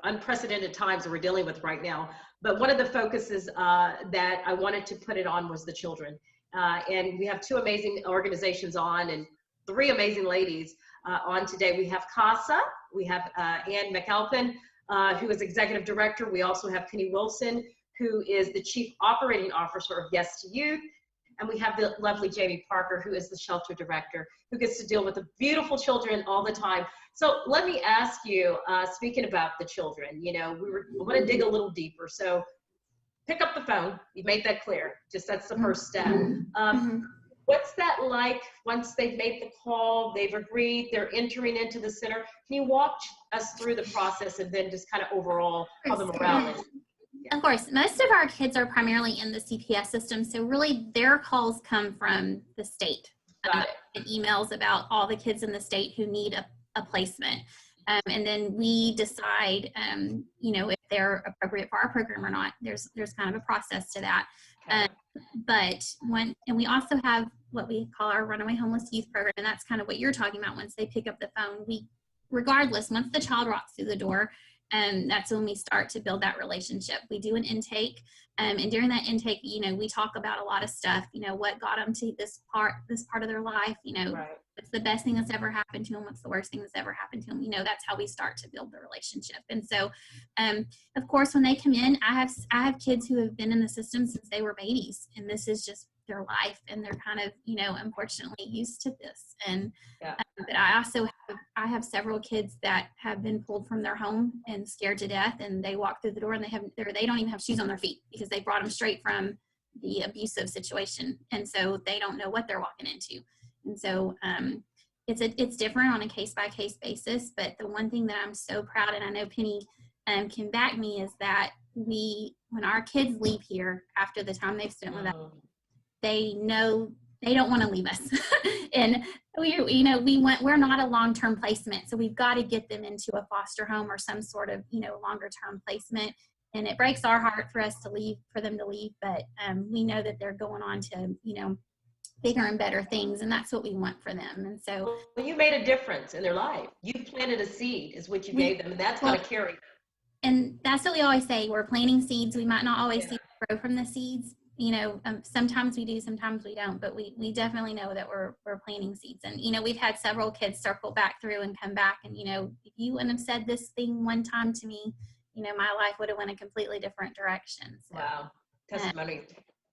unprecedented times that we're dealing with right now. But one of the focuses that I wanted to put it on was the children. And we have two amazing organizations on and three amazing ladies on today. We have CASA, we have Ann MCAlpin, who is Executive Director. We also have Penny Wilson, who is the Chief Operating Officer of Yes to Youth. And we have the lovely Jamie Parker, who is the Shelter Director, who gets to deal with the beautiful children all the time. So let me ask you, speaking about the children, you know, I want to dig a little deeper. So pick up the phone. You made that clear. Just that's the first step. What's that like once they've made the call, they've agreed, they're entering into the center? Can you walk us through the process and then just kind of overall how the morale is? Of course, most of our kids are primarily in the CPS system, so really their calls come from the state and emails about all the kids in the state who need a placement. And then we decide, you know, if they're appropriate for our program or not. There's kind of a process to that. And we also have what we call our Runaway Homeless Youth Program, and that's kind of what you're talking about. Once they pick up the phone, regardless, once the child walks through the door, that's when we start to build that relationship. We do an intake, and during that intake, you know, we talk about a lot of stuff. You know, what got them to this part of their life. You know, what's the best thing that's ever happened to them? What's the worst thing that's ever happened to them? You know, that's how we start to build the relationship. And so, of course, when they come in, I have kids who have been in the system since they were babies, and this is just their life, and they're kind of, you know, unfortunately used to this. And but I also have several kids that have been pulled from their home and scared to death, and they walk through the door and they don't even have shoes on their feet because they brought them straight from the abusive situation, and so they don't know what they're walking into. And so it's different on a case-by-case basis. But the one thing that I'm so proud, and I know Penny can back me, is that when our kids leave here after the time they've spent with us, they know they don't want to leave us. And we're not a long-term placement, so we've got to get them into a foster home or some sort of, you know, longer-term placement. And it breaks our heart for them to leave, but we know that they're going on to, you know, bigger and better things, and that's what we want for them. And so, well, you made a difference in their life. You planted a seed, is what you gave them, and that's going to carry. And that's what we always say. We're planting seeds. We might not always see them grow from the seeds. You know, sometimes we do, sometimes we don't, but we definitely know that we're planting seeds. And, you know, we've had several kids circle back through and come back and, you know, if you wouldn't have said this thing one time to me, you know, my life would have went a completely different direction. So, wow. Testimony.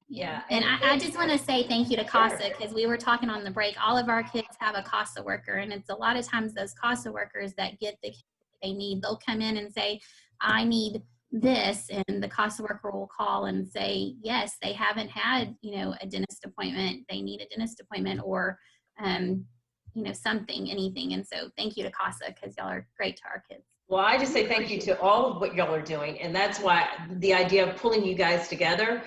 Yeah. And I just want to say thank you to CASA, because we were talking on the break. All of our kids have a CASA worker, and it's a lot of times those CASA workers that get the kids they need. They'll come in and say, I need this, and the CASA worker will call and say, yes, they haven't had, you know, a dentist appointment, they need a dentist appointment, or you know, anything. And so thank you to CASA, because y'all are great to our kids. Well, I just say thank you to all of what y'all are doing, and that's why the idea of pulling you guys together,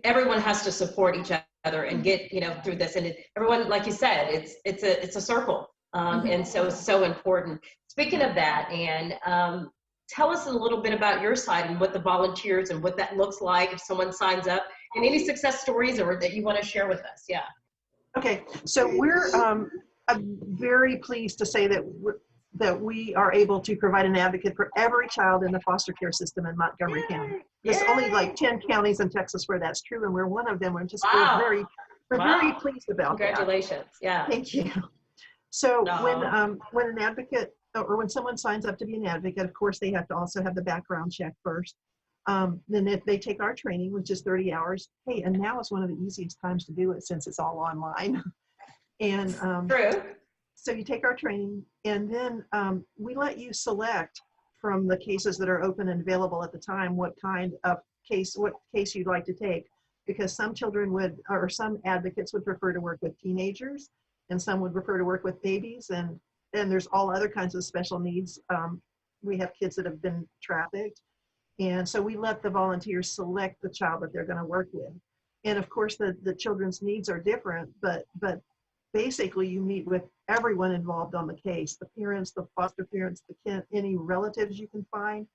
everyone has to support each other and get, you know, through this. And everyone, like you said, it's a circle, and so it's so important. Speaking of that, and tell us a little bit about your side and what the volunteers and what that looks like if someone signs up, and any success stories or that you want to share with us. Yeah. Okay, so we're I'm very pleased to say that we are able to provide an advocate for every child in the foster care system in Montgomery County. There's only like 10 counties in Texas where that's true, and we're one of them. We're very pleased about that. Congratulations. Yeah. Thank you. So when an advocate, or when someone signs up to be an advocate, of course they have to also have the background check first. Then if they take our training, which is 30 hours, hey, and now is one of the easiest times to do it since it's all online. And true. So you take our training, and then we let you select from the cases that are open and available at the time what case you'd like to take, because some advocates would prefer to work with teenagers, and some would prefer to work with babies, and there's all other kinds of special needs. We have kids that have been trafficked, and so we let the volunteers select the child that they're going to work with. And of course the children's needs are different, but basically you meet with everyone involved on the case, the parents, the foster parents, any relatives you can find.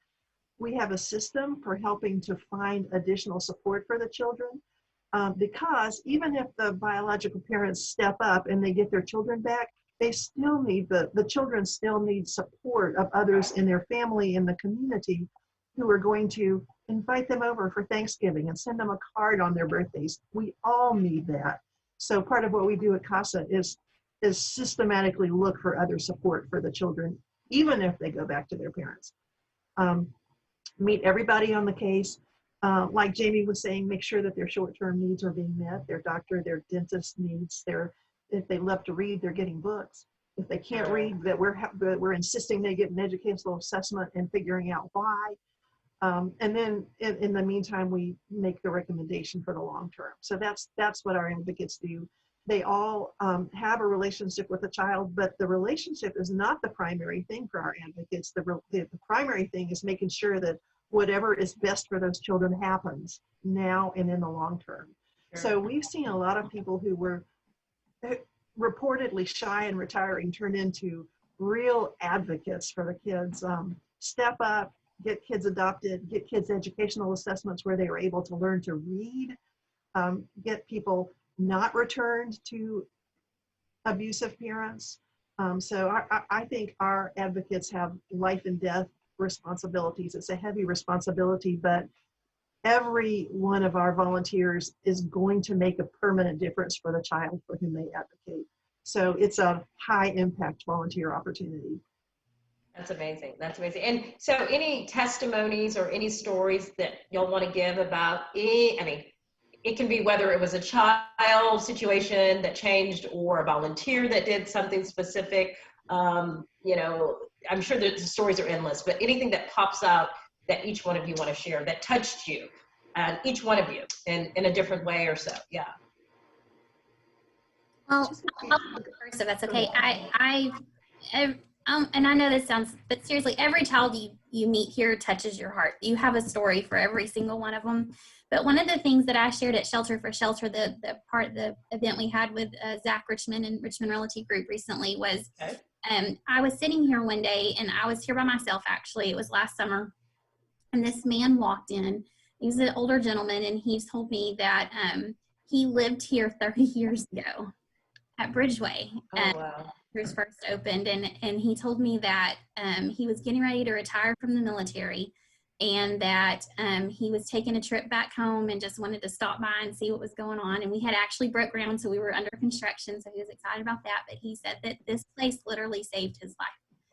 We have a system for helping to find additional support for the children, because even if the biological parents step up and they get their children back, they still need, the children still need support of others in their family, in the community, who are going to invite them over for Thanksgiving and send them a card on their birthdays. We all need that. So part of what we do at CASA is systematically look for other support for the children, even if they go back to their parents. Meet everybody on the case. Like Jamie was saying, make sure that their short-term needs are being met, their doctor, their dentist needs, if they love to read, they're getting books. If they can't read, that we're insisting they get an educational assessment and figuring out why. And then in the meantime, we make the recommendation for the long term. So that's what our advocates do. They all have a relationship with the child, but the relationship is not the primary thing for our advocates. The primary thing is making sure that whatever is best for those children happens now and in the long term. Sure. So we've seen a lot of people who were reportedly shy and retiring turn into real advocates for the kids. Step up, get kids adopted, get kids educational assessments where they are able to learn to read, get people not returned to abusive parents. So I think our advocates have life and death responsibilities. It's a heavy responsibility, but every one of our volunteers is going to make a permanent difference for the child for whom they advocate. So it's a high impact volunteer opportunity. That's amazing. That's amazing. And so any testimonies or any stories that y'all want to give about, it can be whether it was a child situation that changed or a volunteer that did something specific. I'm sure that the stories are endless, but anything that pops out that each one of you want to share that touched you, and each one of you in a different way or so. Yeah. Well, I'll go first if that's okay. And I know this sounds, but seriously, every child you meet here touches your heart. You have a story for every single one of them. But one of the things that I shared at Shelter for Shelter, the event we had with Zach Richmond and Richmond Realty Group recently was, I was sitting here one day, and I was here by myself, actually. It was last summer. And this man walked in. He was an older gentleman, and he told me that he lived here 30 years ago at Bridgeway. Wow. Was first opened, and he told me that he was getting ready to retire from the military, and that he was taking a trip back home and just wanted to stop by and see what was going on. And we had actually broke ground, so we were under construction, so he was excited about that. But he said that this place literally saved his life.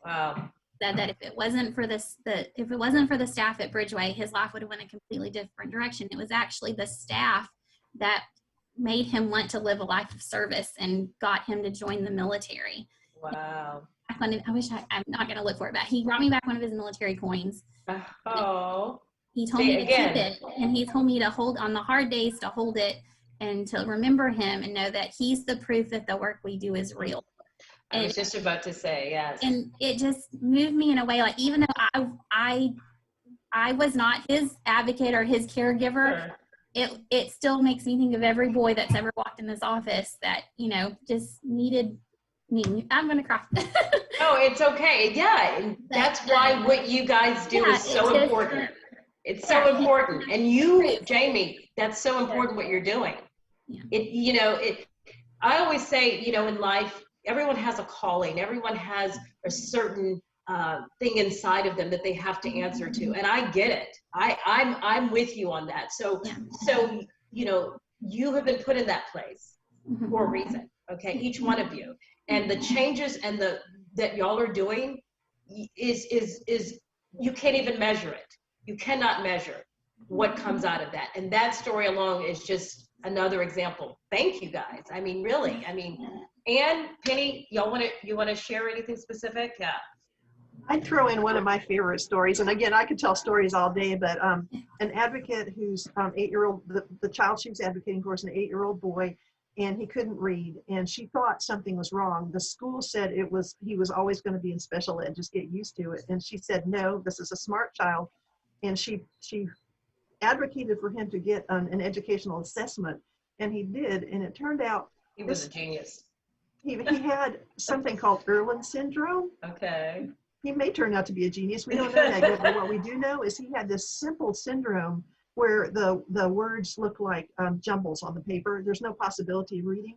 Wow. Said that if it wasn't for the staff at Bridgeway, his life would have went a completely different direction. It was actually the staff that made him want to live a life of service and got him to join the military. Wow. I'm not going to look for it, but he brought me back one of his military coins. Oh. He told me to keep it, and he told me to hold on the hard days, to hold it and to remember him and know that he's the proof that the work we do is real. I was just about to say, yes. And it just moved me in a way, like, even though I was not his advocate or his caregiver, sure. It still makes me think of every boy that's ever walked in this office that, just needed me. I'm going to cry. Oh, it's okay. Yeah. And that's why what you guys do is so important. It's so important. And you, Jamie, that's so important what you're doing. Yeah. I always say, in life, everyone has a calling. Everyone has a certain thing inside of them that they have to answer to, and I get it. I'm with you on that. So you have been put in that place for a reason. Okay, each one of you, and the changes and that y'all are doing is you can't even measure it. You cannot measure what comes out of that, and that story alone is just another example. Thank you guys. Really. Ann, Penny, you want to share anything specific? Yeah. I'd throw in one of my favorite stories, and again, I could tell stories all day, but an advocate who's 8-year-old, the child she was advocating for is an 8-year-old boy, and he couldn't read, and she thought something was wrong. The school said he was always going to be in special ed, just get used to it. And she said, no, this is a smart child. And she advocated for him to get an educational assessment, and he did, and it turned out he was a genius. He had something called Irlen syndrome. Okay. He may turn out to be a genius. We don't know that yet, but what we do know is he had this simple syndrome where the words look like jumbles on the paper. There's no possibility of reading.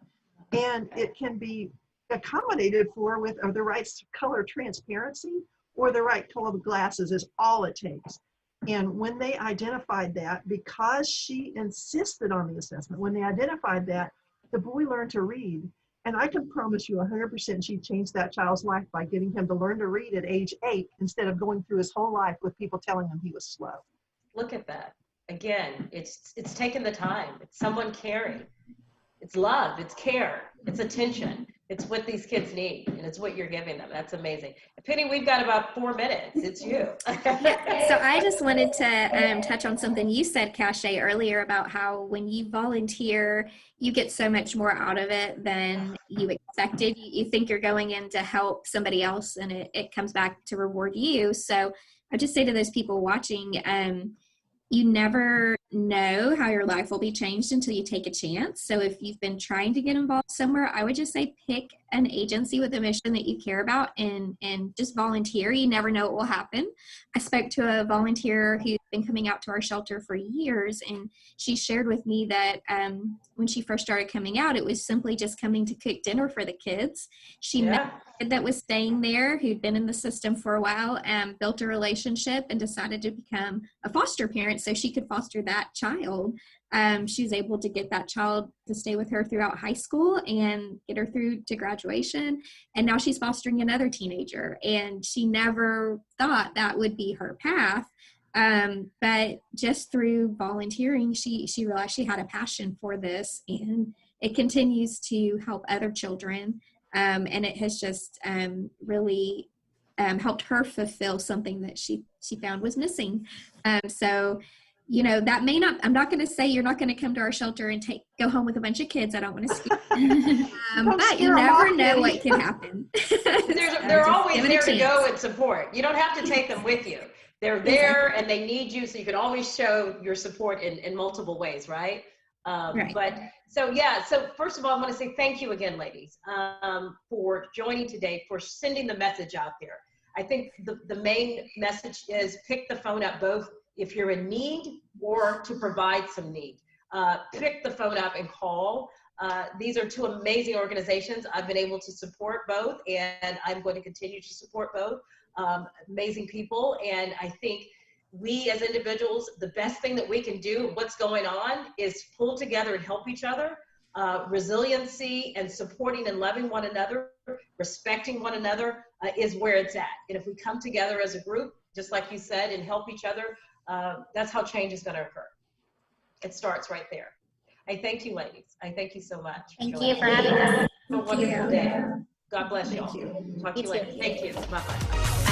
And it can be accommodated for with the right color transparency or the right color of glasses is all it takes. And when they identified that, because she insisted on the assessment, when they identified that, the boy learned to read. And I can promise you 100% she changed that child's life by getting him to learn to read at age 8 instead of going through his whole life with people telling him he was slow. Look at that. Again, it's taking the time. It's someone caring. It's love. It's care. It's attention. It's what these kids need, and it's what you're giving them. That's amazing. Penny, we've got about 4 minutes. It's you. So I just wanted to touch on something you said, Kashay, earlier about how when you volunteer, you get so much more out of it than you expected. You think you're going in to help somebody else, and it comes back to reward you. So I just say to those people watching, you never know how your life will be changed until you take a chance. So if you've been trying to get involved somewhere, I would just say pick an agency with a mission that you care about and just volunteer. You never know what will happen. I spoke to a volunteer who's been coming out to our shelter for years, and she shared with me that when she first started coming out, it was simply just coming to cook dinner for the kids. She met a kid that was staying there who'd been in the system for a while and built a relationship and decided to become a foster parent so she could foster that child. She was able to get that child to stay with her throughout high school and get her through to graduation. And now she's fostering another teenager. And she never thought that would be her path. But just through volunteering, she realized she had a passion for this, and it continues to help other children. And it has just really helped her fulfill something that she found was missing. So, you know, that may not, I'm not going to say you're not going to come to our shelter and go home with a bunch of kids. I don't want to scare but you never know what can happen. They're always there to go and support. You don't have to take them with you. They're there and they need you, so you can always show your support in multiple ways, right? Right. But so first of all, I want to say thank you again, ladies, for joining today, for sending the message out there. I think the main message is pick the phone up, both if you're in need or to provide some need. Pick the phone up and call. These are two amazing organizations. I've been able to support both, and I'm going to continue to support both. Amazing people, and I think we as individuals, the best thing that we can do, what's going on, is pull together and help each other. Resiliency and supporting and loving one another, respecting one another is where it's at. And if we come together as a group, just like you said, and help each other, that's how change is going to occur. It starts right there. I thank you, ladies. I thank you so much. Thank you for having us. Have a wonderful day. God bless you all. Thank you. Talk to you later. too. Thank you. Bye-bye.